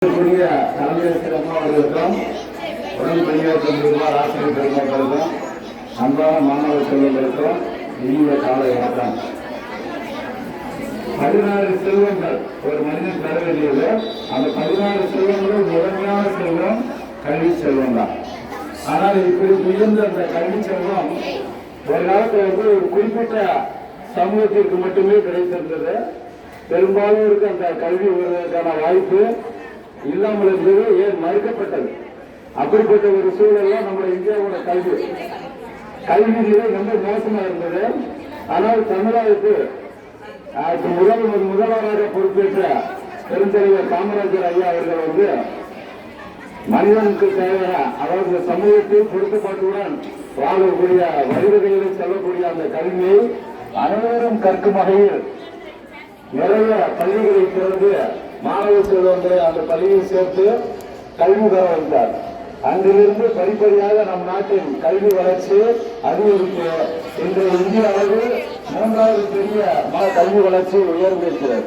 தலைமையேற்ற அம்மாவர்களுக்கும் உடன் பணியாற்றும் ஆசிரியர் பெருமக்களுக்கும் அன்பான மாணவ செல்வங்களுக்கும் இனிய காலை வணக்கம். 16 செல்வங்கள் ஒரு மனிதன் பெற வேண்டியது. அந்த 16 செல்வங்களும் முதன்மையான செல்வம் கல்வி செல்வம் தான். ஆனால் இப்படி உயர்ந்த அந்த கல்வி செல்வம் ஒரு காலத்தில் ஒரு குறிப்பிட்ட சமூகத்திற்கு மட்டுமே கிடைத்திருந்தது. பெரும்பாலும் அந்த கல்வி வருவதற்கான வாய்ப்பு இல்லாமல் இருந்தது, ஏன் மறுக்கப்பட்டது. அப்படிப்பட்ட ஒரு சூழல்ல நம்ம இந்தியாவோட கல்வி நிலை ரொம்ப மோசமா இருந்தது. ஆனால் தமிழகத்துக்கு முதல்வராக பொறுப்பேற்ற பெருந்தலைவர் காமராஜர் ஐயா அவர்கள் மனிதனுக்கு தேவையான, அதாவது சமூகத்தில் பொருத்தப்பாட்டுடன் வாழக்கூடிய வழிவகையில் செல்லக்கூடிய அந்த கல்வியை அனைவரும் கற்கும் வகையில் நிறைய பள்ளிகளை திறந்து மாணவ செல்வங்களை அந்த பள்ளியை சேர்த்து கல்வி பெற வைத்தார். அங்கிருந்து படிப்படியாக நம் நாட்டின் கல்வி வளர்ச்சி அதிகரித்து இன்று இந்திய அளவில் 3வது பெரிய கல்வி வளர்ச்சி உயர்ந்திருக்கிறது.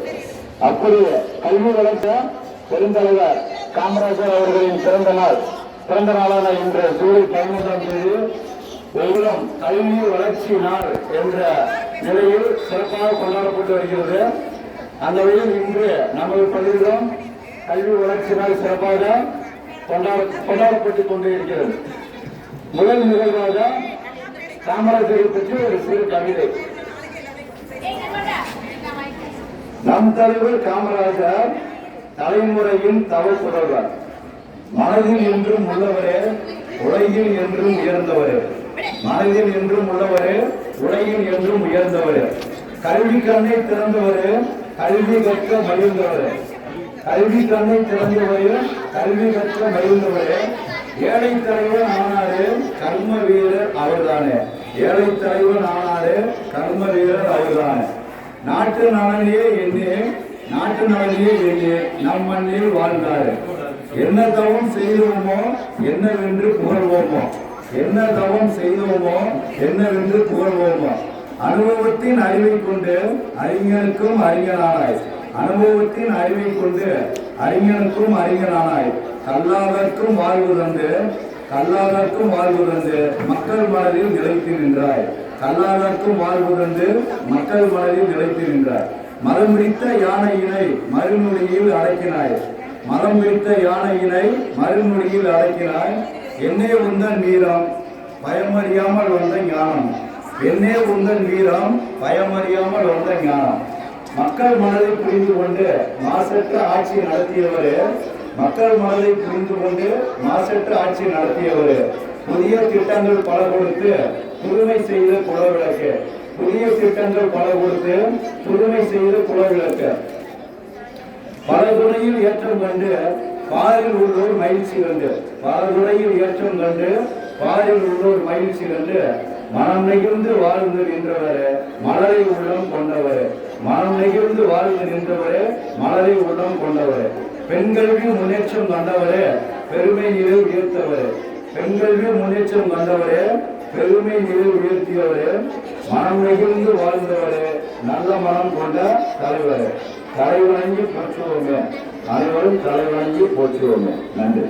அப்படி கல்வி வளர்ச்ச பெருந்தலைவர் காமராஜர் அவர்களின் பிறந்த நாளான இன்று ஜூலை 15ஆம் தேதி வெகுளம் கல்வி வளர்ச்சி நாள் என்ற நிலையில் சிறப்பாக கொண்டாடப்பட்டு வருகிறது. அந்த வகையில் இன்று நமது பள்ளியிலும் கல்வி வளர்ச்சி நாள் சிறப்பாக கொண்டாடப்பட்டுக் கொண்டு இருக்கிறது. முதல் நிகழ்வாக காமராஜரை பற்றி ஒரு சிறு கவிதை. நம் தலைவர் காமராஜர் தலைமுறையின் தவப்புதல்வர், மனதில் என்றும் உள்ளவரே, உலகில் என்றும் உயர்ந்தவரே. மனதில் என்றும் உள்ளவரே, உலகில் என்றும் உயர்ந்தவரே. கல்வி கண்ணை திறந்தவரே, கல்வி கற்க மகிழ்ந்தவரே. கல்வி கண்ணை திறந்தவரே, கல்வி கற்க மகிழ்ந்தவரே. ஏழை தலைவன் ஆனாரே, கர்ம வீரர் அவர்தானே. ஏழை தலைவன் ஆனாரே, கர்ம வீரர் அவர்தானே. நாட்டு நலனிலே எண்ணே நம் மண்ணில் வாழ்ந்தாரு. என்ன தவம் செய்தோமோ என்னவென்று புகழ்வோமோ. என்ன தவம் செய்தோமோ என்னவென்று புகழ்வோமோ. அனுபவத்தின் அறிவை கொண்டு அறிஞனுக்கும் அறிஞனானாய். அனுபவத்தின் அறிவை கொண்டு அறிஞனுக்கும் அறிஞனானாய். கல்லாதற்கும் வாழ்வு தந்து மக்கள் மனதில் நிலைத்து நின்றாய். கல்லாதற்கும் வாழ்வு தந்து மக்கள் மனதில் நிலைத்து நின்றாய். மரம் பிடித்த யானையினை மறுநொடியில் அடக்கினாய். மரம் பிடித்த யானையினை மறுநொடியில் அடக்கினாய். என்னே உந்தன் வீரம் பயமறியாமல் வந்த ஞானம். என்னே உந்தன் வீரம் பயமறியாமல் வந்த ஞானம். மக்கள் மனதை புரிந்து கொண்டு மாசற்ற ஆட்சி நடத்தியவரே. மக்கள் மனதை புரிந்து கொண்டு மாசற்ற ஆட்சி நடத்தியவரே. புதிய திட்டங்கள் பல கொடுத்து புதுமை செய்த குலவிளக்கு. புதிய திட்டங்கள் பல கொடுத்து புதுமை செய்த குலவிளக்கு. பல துணையில் ஏற்றம் கண்டு பாரில் உள்ளோர் மகிழ்ச்சி கண்டு. பல துறையில் ஏற்றம் கண்டு பாரில் உள்ளோர் மகிழ்ச்சி கண்டு. மனம் நெகிழ்ந்து வாழ்ந்து நின்றவரே, மலரை உள்ளம் கொண்டவரே. மனம் நெகிழ்ந்து வாழ்ந்து நின்றவரே, மலரை உள்ளம் கொண்டவரே. பெண்கல்வி முன்னேற்றம் கண்டவரே, பெருமை நிலை உயர்த்தவரே. பெண்கல்வி முன்னேற்றம் கண்டவரே, பெருமை நிலை உயர்த்தியவரே. மனம் நெகிழ்ந்து வாழ்ந்தவரே, நல்ல மனம் கொண்ட தலைவரே. தலைவணங்கி போற்றுவோமே, அனைவரும் தலைவணங்கி போற்றுவோமே. நன்றி.